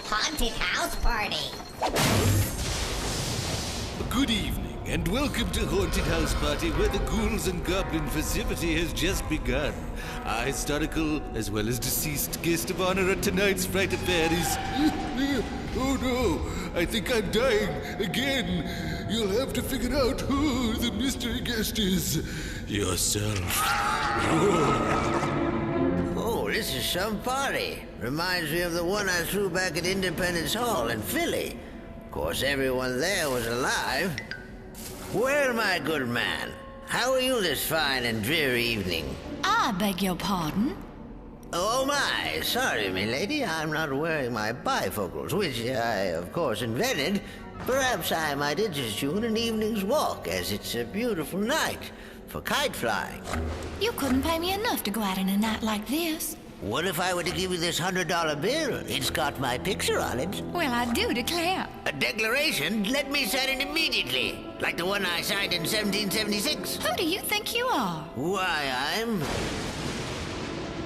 Haunted house party. Good evening, and welcome to Haunted House Party, where the ghouls and goblin festivity has just begun. Our historical, as well as deceased, guest of honor at tonight's Fright Affair is... Oh no, I think I'm dying again. You'll have to figure out who the mystery guest is. Yourself. Oh, this is some party. Reminds me of the one I threw back at Independence Hall in Philly. Of course, everyone there was alive. Well, my good man, how are you this fine and dreary evening? I beg your pardon? Oh my, sorry, milady, I'm not wearing my bifocals, which I, of course, invented. Perhaps I might interest you in an evening's walk, as it's a beautiful night for kite flying. You couldn't pay me enough to go out in a night like this. What if I were to give you this $100 bill? It's got my picture on it. Well, I do declare. A declaration? Let me sign it immediately. Like the one I signed in 1776. Who do you think you are? Why, I'm...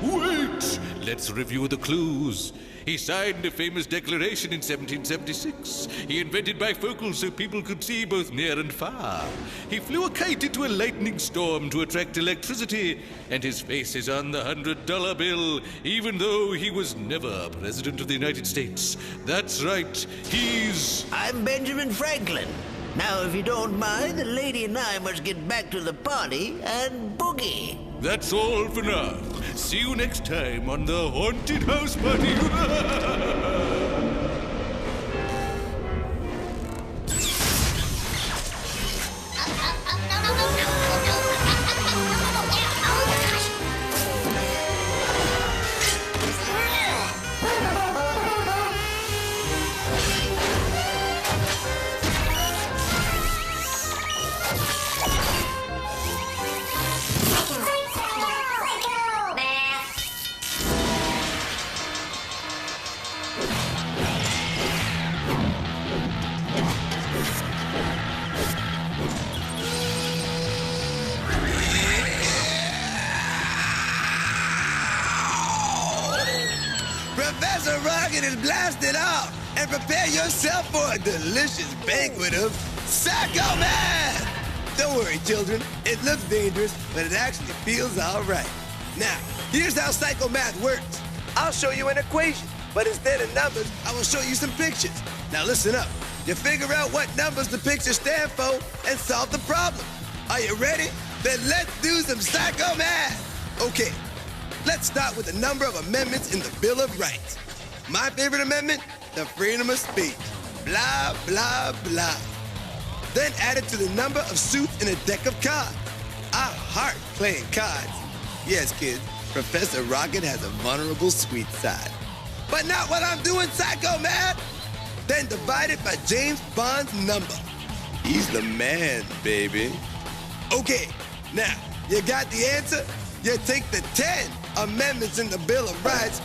Wait! Let's review the clues. He signed a famous declaration in 1776. He invented bifocals so people could see both near and far. He flew a kite into a lightning storm to attract electricity, and his face is on the $100 bill, even though he was never President of the United States. That's right, he's... I'm Benjamin Franklin. Now, if you don't mind, the lady and I must get back to the party and boogie. That's all for now. See you next time on the Haunted House Party. Professor Rocket is blasted off, and prepare yourself for a delicious banquet of Psycho Math! Don't worry, children. It looks dangerous, but it actually feels all right. Now, here's how Psycho Math works. I'll show you an equation, but instead of numbers, I will show you some pictures. Now listen up. You figure out what numbers the pictures stand for and solve the problem. Are you ready? Then let's do some Psycho Math! Okay. Let's start with the number of amendments in the Bill of Rights. My favorite amendment, the freedom of speech. Blah, blah, blah. Then add it to the number of suits in a deck of cards. I heart playing cards. Yes, kids, Professor Rocket has a vulnerable sweet side. But not what I'm doing, Psycho Math! Then divide it by James Bond's number. He's the man, baby. Okay, now, you got the answer? You take the 10 amendments in the Bill of Rights,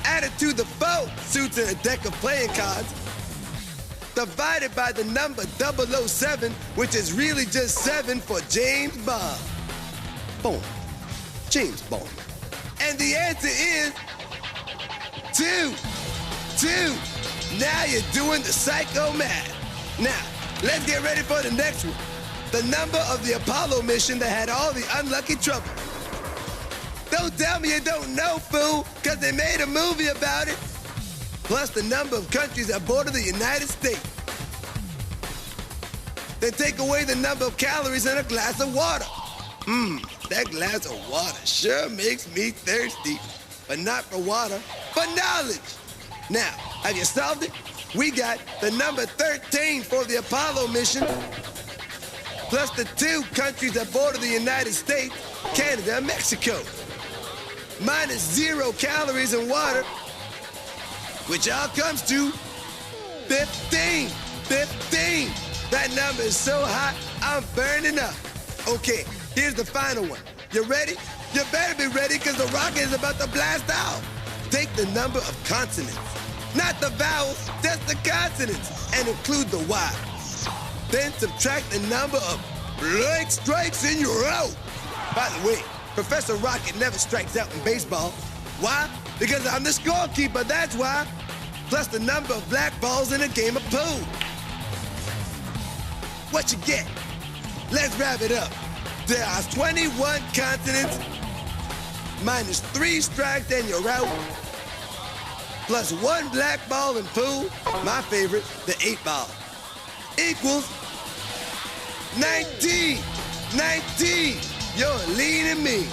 add it to the 4 suits in a deck of playing cards, divided by the number 007, which is really just 7 for James Bond. Boom. James Bond. And the answer is 2. 2. Now you're doing the Psycho Math. Now, let's get ready for the next one. The number of the Apollo mission that had all the unlucky trouble. Don't tell me you don't know, fool, because they made a movie about it. Plus the number of countries that border the United States. Then take away the number of calories in a glass of water. That glass of water sure makes me thirsty. But not for water, for knowledge. Now, have you solved it? We got the number 13 for the Apollo mission, plus the 2 countries that border the United States, Canada, and Mexico. Minus 0 calories in water, which all comes to 15. 15. That number is so hot, I'm burning up. Okay, here's the final one. You ready? You better be ready, because the rocket is about to blast out. Take the number of consonants, not the vowels, just the consonants, and include the Y. Then subtract the number of blank strikes in your row. By the way, Professor Rocket never strikes out in baseball. Why? Because I'm the scorekeeper, that's why. Plus the number of black balls in a game of pool. What you get? Let's wrap it up. There are 21 consonants, minus 3 strikes in your route, plus 1 black ball in pool, my favorite, the 8-ball, equals 19. 19. You're leading me.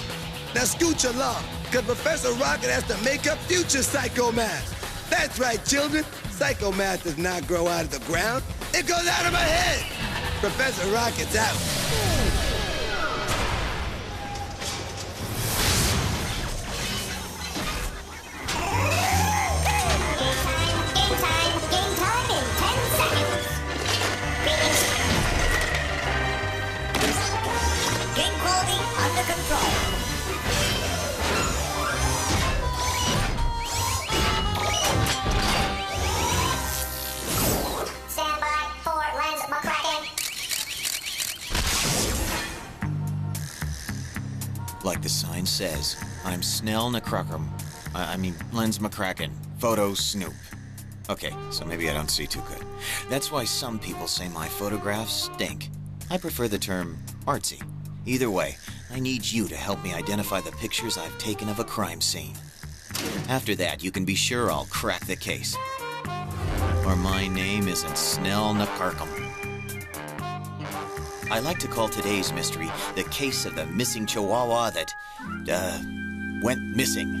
Now scooch along, because Professor Rocket has to make up future psychomath. That's right, children. Psychomath does not grow out of the ground. It goes out of my head. Professor Rocket's out. Game time in 10 seconds. Game quality under control. Stand by for lens McCracken. Like the sign says, I'm Snell McCracken. lEnS McCracken. Photo Snoop. Okay, so maybe I don't see too good. That's why some people say my photographs stink. I prefer the term artsy. Either way, I need you to help me identify the pictures I've taken of a crime scene. After that, you can be sure I'll crack the case. Or my name isn't Snell McCracken. I like to call today's mystery the case of the missing chihuahua that, went missing.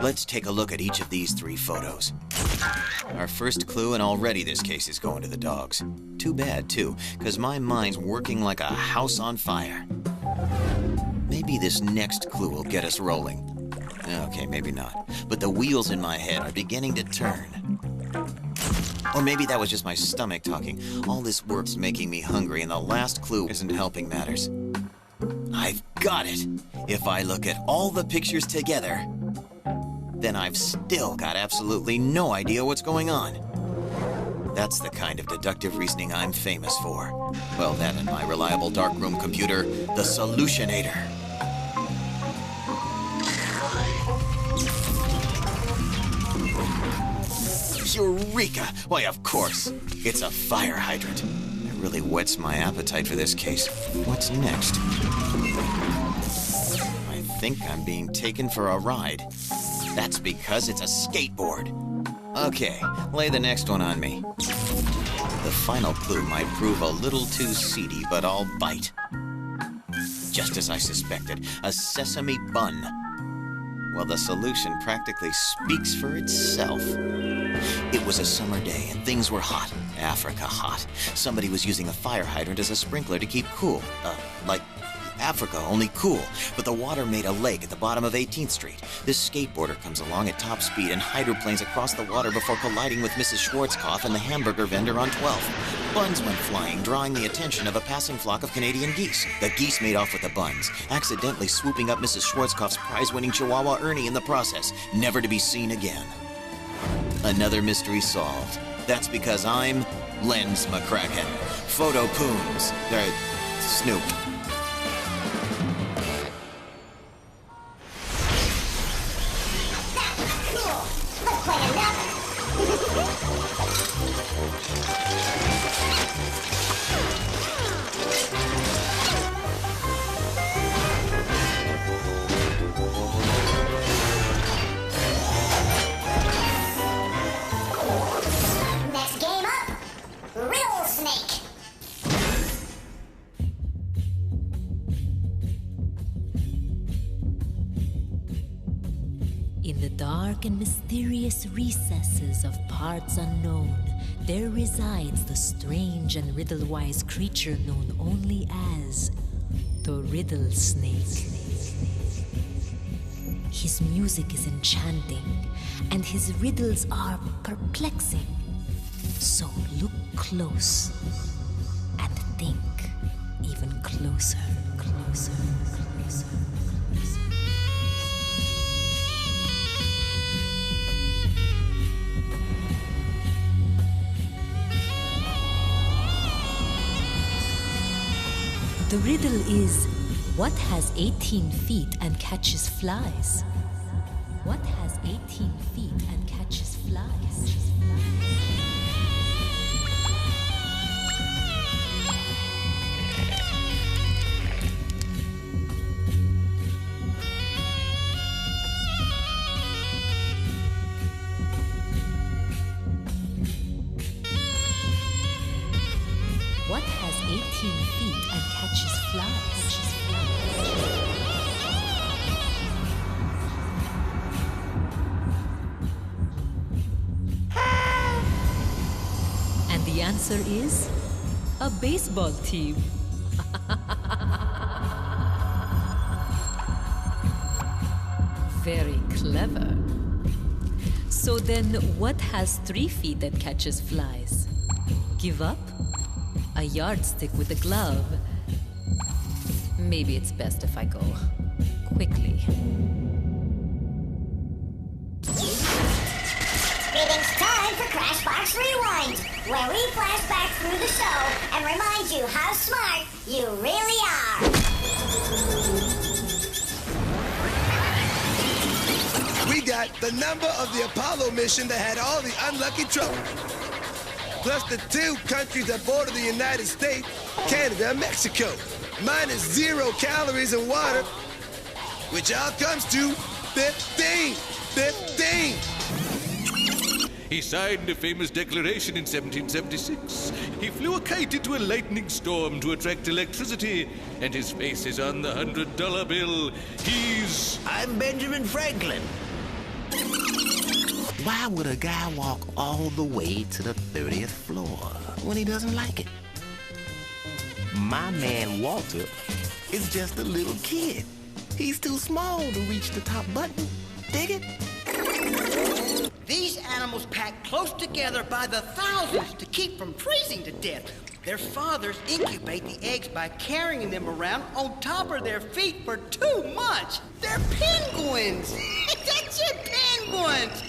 Let's take a look at each of these 3 photos. Our first clue, and already this case is going to the dogs. Too bad, too, because my mind's working like a house on fire. Maybe this next clue will get us rolling. Okay, maybe not. But the wheels in my head are beginning to turn. Or maybe that was just my stomach talking. All this work's making me hungry, and the last clue isn't helping matters. I've got it! If I look at all the pictures together, then I've still got absolutely no idea what's going on. That's the kind of deductive reasoning I'm famous for. Well, that and my reliable darkroom computer, the Solutionator. Eureka! Why, of course. It's a fire hydrant. It really whets my appetite for this case. What's next? I think I'm being taken for a ride. That's because it's a skateboard. Okay, lay the next one on me. The final clue might prove a little too seedy, but I'll bite. Just as I suspected, a sesame bun. Well, the solution practically speaks for itself. It was a summer day and things were hot. Africa hot. Somebody was using a fire hydrant as a sprinkler to keep cool. Like Africa, only cool. But the water made a lake at the bottom of 18th Street. This skateboarder comes along at top speed and hydroplanes across the water before colliding with Mrs. Schwarzkopf and the hamburger vendor on 12th. Buns went flying, drawing the attention of a passing flock of Canadian geese. The geese made off with the buns, accidentally swooping up Mrs. Schwarzkopf's prize-winning Chihuahua Ernie in the process, never to be seen again. Another mystery solved. That's because I'm lEnS McCracken. Photo Poons. Snoop. Next game up, riddlesnake. In the dark dark and mysterious recesses of parts unknown, there resides the strange and riddle-wise creature known only as the riddlesnake. His music is enchanting, and his riddles are perplexing. So look close and think even closer, closer, closer, closer. The riddle is, what has 18 feet and catches flies? What has 18 feet and catches flies? What has 18 feet and catches flies? And the answer is a baseball team. Very clever. So then, what has 3 feet that catches flies? Give up? A yardstick with a glove. Maybe it's best if I go quickly. It's time for Crashbox Rewind, where we flash back through the show and remind you how smart you really are. We got the number of the Apollo mission that had all the unlucky trouble, plus the 2 countries that border the United States, Canada and Mexico, minus 0 calories and water, which all comes to 15. 15! He signed a famous declaration in 1776. He flew a kite into a lightning storm to attract electricity, and his face is on the $100 bill. I'm Benjamin Franklin. Why would a guy walk all the way to the 30th floor when he doesn't like it? My man Walter is just a little kid. He's too small to reach the top button. Dig it? These animals pack close together by the thousands to keep from freezing to death. Their fathers incubate the eggs by carrying them around on top of their feet for 2 months. They're penguins. That's it, penguins.